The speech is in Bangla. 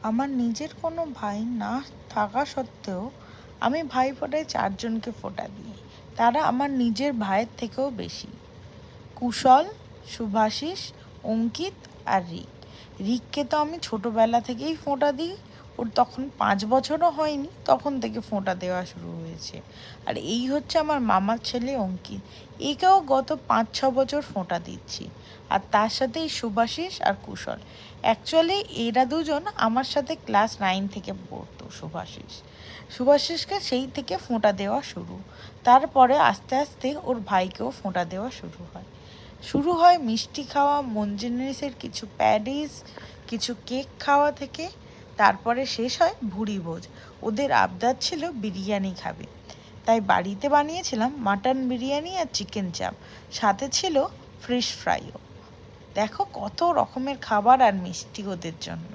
আমার নিজের কোনো ভাই না থাকা সত্ত্বেও আমি ভাইফোঁটায় 4 জনকে ফোঁটা দিই। তারা আমার নিজের ভাইয়ের থেকেও বেশি। কুশল, শুভাশিস, অঙ্কিত আর রিক। রিককে তো আমি ছোটোবেলা থেকেই ফোঁটা দিই। ওর তখন 5 বছরও হয়নি, তখন থেকে ফোঁটা দেওয়া শুরু হয়েছে। আর এই হচ্ছে আমার মামার ছেলে অঙ্কিত। একেও গত 5-6 বছর ফোঁটা দিচ্ছি। আর তার সাথেই শুভাশিস আর কুশল। অ্যাকচুয়ালি এরা দুজন আমার সাথে ক্লাস 9 থেকে পড়তো। শুভাশিসকে সেই থেকে ফোঁটা দেওয়া শুরু। তারপরে আস্তে আস্তে ওর ভাইকেও ফোঁটা দেওয়া শুরু হয় মিষ্টি খাওয়া, মঞ্জুনিসের কিছু প্যাডিস, কিছু কেক খাওয়া থেকে। তারপরে শেষ হয় ভুরিভোজ। ওদের আবদার ছিল বিরিয়ানি খাবে, তাই বাড়িতে বানিয়েছিলাম মাটন বিরিয়ানি আর চিকেন চাপ, সাথে ছিল ফিশ ফ্রাইও। দেখো কত রকমের খাবার আর মিষ্টি ওদের জন্য।